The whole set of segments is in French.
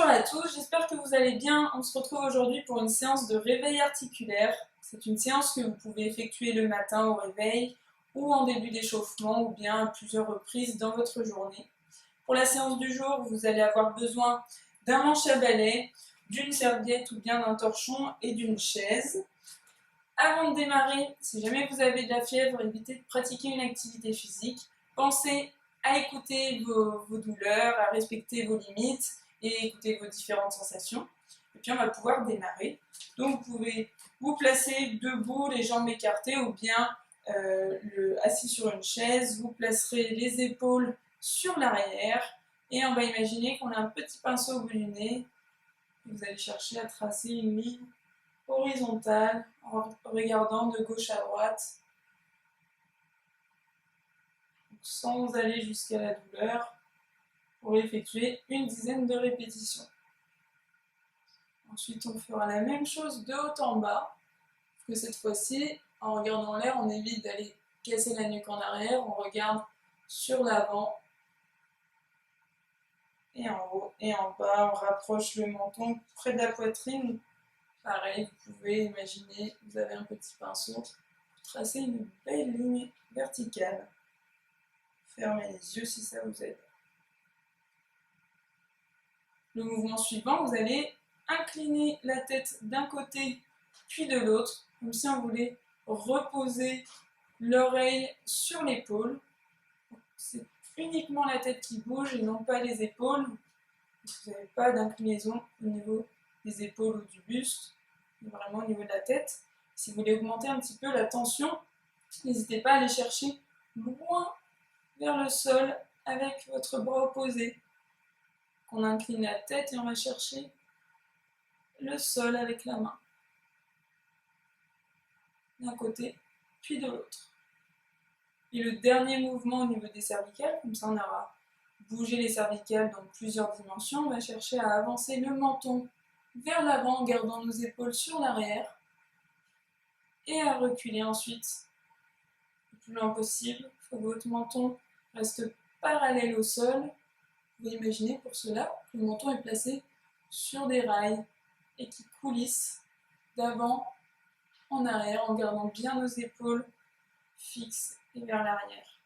Bonjour à tous, j'espère que vous allez bien. On se retrouve aujourd'hui pour une séance de réveil articulaire. C'est une séance que vous pouvez effectuer le matin au réveil ou en début d'échauffement ou bien à plusieurs reprises dans votre journée. Pour la séance du jour, vous allez avoir besoin d'un manche à balai, d'une serviette ou bien d'un torchon et d'une chaise. Avant de démarrer, si jamais vous avez de la fièvre, évitez de pratiquer une activité physique. Pensez à écouter vos douleurs, à respecter vos limites et écouter vos différentes sensations. Et puis on va pouvoir démarrer. Donc vous pouvez vous placer debout, les jambes écartées ou bien assis sur une chaise. Vous placerez les épaules sur l'arrière et on va imaginer qu'on a un petit pinceau au bout du nez. Vous allez chercher à tracer une ligne horizontale en regardant de gauche à droite, sans aller jusqu'à la douleur, pour effectuer une dizaine de répétitions. Ensuite, on fera la même chose de haut en bas, que cette fois-ci, en regardant l'air, on évite d'aller casser la nuque en arrière, on regarde sur l'avant, et en haut et en bas, on rapproche le menton près de la poitrine. Pareil, vous pouvez imaginer, vous avez un petit pinceau pour tracer une belle ligne verticale. Fermez les yeux si ça vous aide. Le mouvement suivant, vous allez incliner la tête d'un côté puis de l'autre, comme si on voulait reposer l'oreille sur l'épaule. C'est uniquement la tête qui bouge et non pas les épaules. Vous n'avez pas d'inclinaison au niveau des épaules ou du buste, mais vraiment au niveau de la tête. Si vous voulez augmenter un petit peu la tension, n'hésitez pas à aller chercher loin vers le sol avec votre bras opposé. On incline la tête et on va chercher le sol avec la main. D'un côté, puis de l'autre. Et le dernier mouvement au niveau des cervicales, comme ça on aura bougé les cervicales dans plusieurs dimensions, on va chercher à avancer le menton vers l'avant en gardant nos épaules sur l'arrière et à reculer ensuite le plus loin possible. Il faut que votre menton reste parallèle au sol. Vous imaginez pour cela que le menton est placé sur des rails et qui coulisse d'avant en arrière en gardant bien nos épaules fixes et vers l'arrière.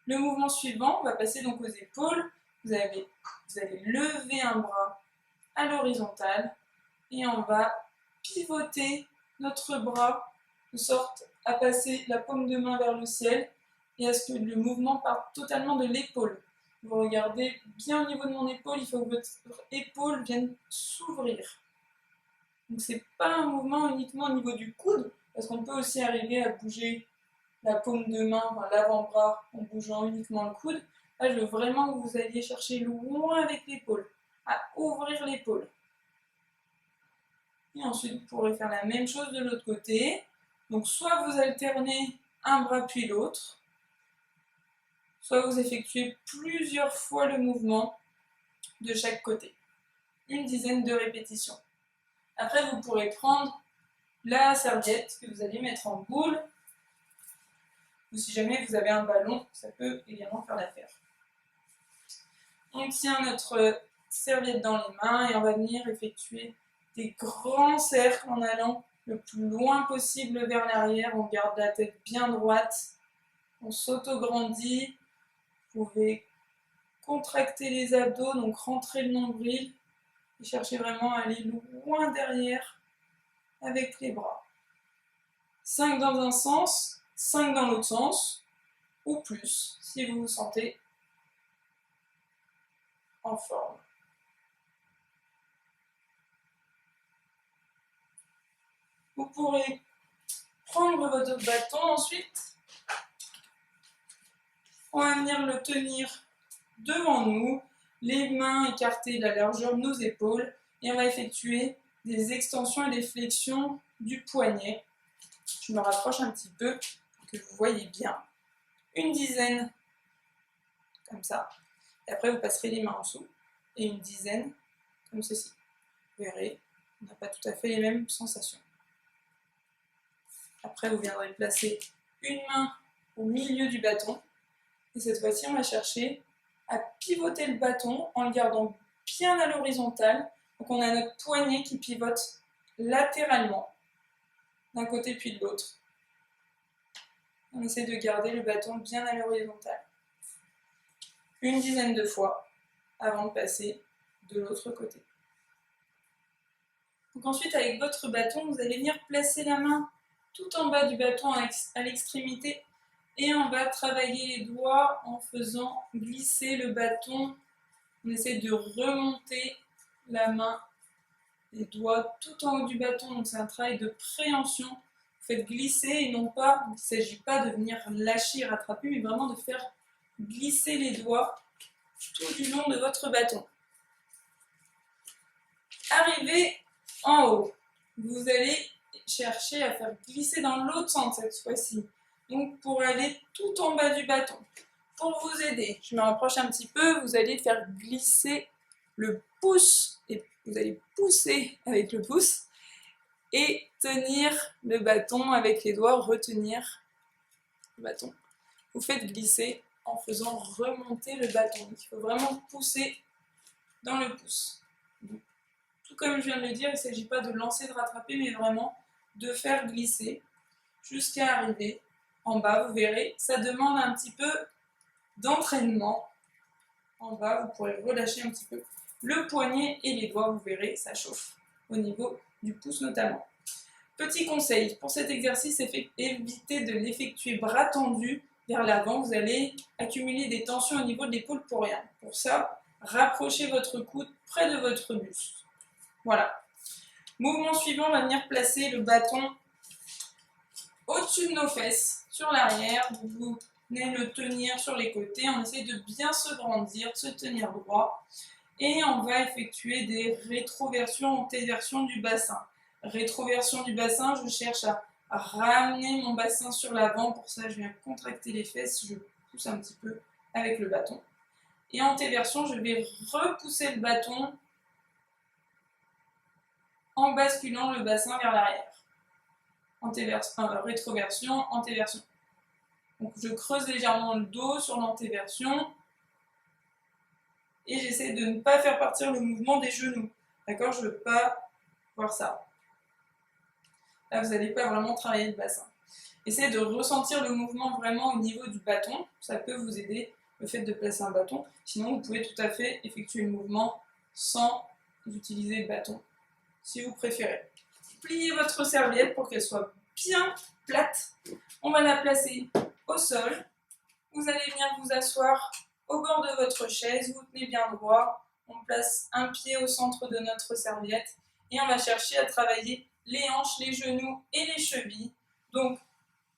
Le mouvement suivant, on va passer donc aux épaules. Vous allez lever un bras à l'horizontale et on va pivoter notre bras de sorte à passer la paume de main vers le ciel et à ce que le mouvement parte totalement de l'épaule. Vous regardez bien au niveau de mon épaule, il faut que votre épaule vienne s'ouvrir. Donc c'est pas un mouvement uniquement au niveau du coude, parce qu'on peut aussi arriver à bouger la paume de main, enfin, l'avant-bras en bougeant uniquement le coude. Là, je veux vraiment que vous alliez chercher loin avec l'épaule, à ouvrir l'épaule. Et ensuite, vous pourrez faire la même chose de l'autre côté. Donc soit vous alternez un bras puis l'autre, soit vous effectuez plusieurs fois le mouvement de chaque côté. Une dizaine de répétitions. Après, vous pourrez prendre la serviette que vous allez mettre en boule, ou si jamais vous avez un ballon, ça peut également faire l'affaire. On tient notre serviette dans les mains et on va venir effectuer des grands cercles en allant le plus loin possible vers l'arrière. On garde la tête bien droite, on s'auto-grandit. Vous pouvez contracter les abdos, donc rentrer le nombril et chercher vraiment à aller loin derrière avec les bras. 5 dans un sens, 5 dans l'autre sens, ou plus, si vous vous sentez en forme. Vous pourrez prendre votre bâton ensuite. On va venir le tenir devant nous, les mains écartées de la largeur de nos épaules, et on va effectuer des extensions et des flexions du poignet. Je me rapproche un petit peu pour que vous voyez bien. Une dizaine, comme ça. Et après, vous passerez les mains en dessous. Et une dizaine, comme ceci. Vous verrez, on n'a pas tout à fait les mêmes sensations. Après, vous viendrez placer une main au milieu du bâton. Et cette fois-ci, on va chercher à pivoter le bâton en le gardant bien à l'horizontale. Donc on a notre poignet qui pivote latéralement, d'un côté puis de l'autre. On essaie de garder le bâton bien à l'horizontale. Une dizaine de fois avant de passer de l'autre côté. Donc ensuite, avec votre bâton, vous allez venir placer la main tout en bas du bâton à l'extrémité et on va travailler les doigts en faisant glisser le bâton. On essaie de remonter la main, les doigts tout en haut du bâton, donc c'est un travail de préhension. Vous faites glisser et non pas, il ne s'agit pas de venir lâcher et rattraper, mais vraiment de faire glisser les doigts tout du long de votre bâton. Arrivé en haut, vous allez chercher à faire glisser dans l'autre sens cette fois-ci. Donc pour aller tout en bas du bâton. Pour vous aider, je me rapproche un petit peu, vous allez faire glisser le pouce et vous allez pousser avec le pouce et tenir le bâton avec les doigts, retenir le bâton. Vous faites glisser en faisant remonter le bâton. Donc, il faut vraiment pousser dans le pouce. Donc, tout comme je viens de le dire, il ne s'agit pas de lancer, de rattraper, mais vraiment de faire glisser jusqu'à arriver en bas. Vous verrez, ça demande un petit peu d'entraînement. En bas, vous pourrez relâcher un petit peu le poignet et les doigts, vous verrez, ça chauffe au niveau du pouce notamment. Petit conseil, pour cet exercice, évitez de l'effectuer bras tendus vers l'avant. Vous allez accumuler des tensions au niveau de l'épaule pour rien. Pour ça, rapprochez votre coude près de votre buste. Voilà. Mouvement suivant, on va venir placer le bâton au-dessus de nos fesses, sur l'arrière. Vous venez le tenir sur les côtés. On essaie de bien se grandir, de se tenir droit. Et on va effectuer des rétroversions, antéversions du bassin. Rétroversion du bassin, je cherche à ramener mon bassin sur l'avant. Pour ça, je viens contracter les fesses, je pousse un petit peu avec le bâton. Et antéversion, je vais repousser le bâton en basculant le bassin vers l'arrière. Rétroversion, antéversion. Donc je creuse légèrement le dos sur l'antéversion et j'essaie de ne pas faire partir le mouvement des genoux. D'accord? Je ne veux pas voir ça. Là, vous n'allez pas vraiment travailler le bassin. Essayez de ressentir le mouvement vraiment au niveau du bâton. Ça peut vous aider, le fait de placer un bâton. Sinon, vous pouvez tout à fait effectuer le mouvement sans utiliser le bâton, si vous préférez. Pliez votre serviette pour qu'elle soit bien plate. On va la placer au sol. Vous allez venir vous asseoir au bord de votre chaise. Vous tenez bien droit. On place un pied au centre de notre serviette et on va chercher à travailler les hanches, les genoux et les chevilles. Donc,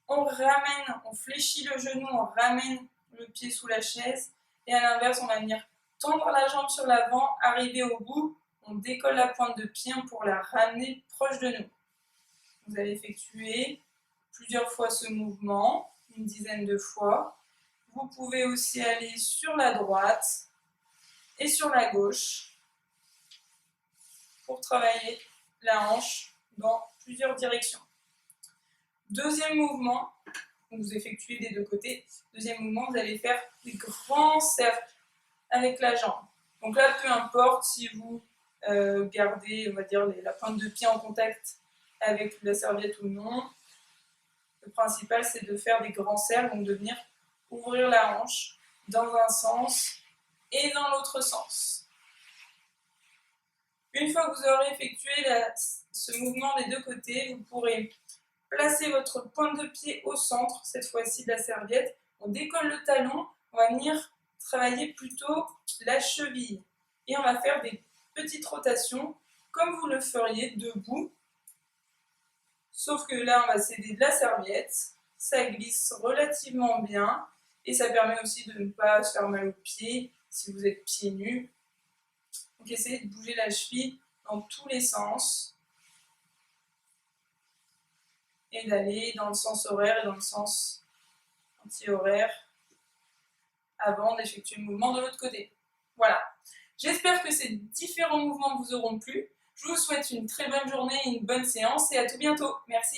on ramène, on fléchit le genou, on ramène le pied sous la chaise. Et à l'inverse, on va venir tendre la jambe sur l'avant, arriver au bout. On décolle la pointe de pied pour la ramener proche de nous. Vous allez effectuer plusieurs fois ce mouvement, une dizaine de fois. Vous pouvez aussi aller sur la droite et sur la gauche pour travailler la hanche dans plusieurs directions. Deuxième mouvement, vous effectuez des deux côtés. Deuxième mouvement, vous allez faire des grands cercles avec la jambe. Donc là, peu importe si vous gardez, on va dire, la pointe de pied en contact avec la serviette ou non. Le principal, c'est de faire des grands cercles, donc de venir ouvrir la hanche dans un sens et dans l'autre sens. Une fois que vous aurez effectué ce mouvement des deux côtés, vous pourrez placer votre pointe de pied au centre, cette fois-ci de la serviette. On décolle le talon, on va venir travailler plutôt la cheville. Et on va faire des petites rotations comme vous le feriez debout. Sauf que là, on va s'aider de la serviette. Ça glisse relativement bien. Et ça permet aussi de ne pas se faire mal aux pieds si vous êtes pieds nus. Donc essayez de bouger la cheville dans tous les sens. Et d'aller dans le sens horaire et dans le sens anti-horaire avant d'effectuer le mouvement de l'autre côté. Voilà. J'espère que ces différents mouvements vous auront plu. Je vous souhaite une très bonne journée et une bonne séance et à tout bientôt. Merci.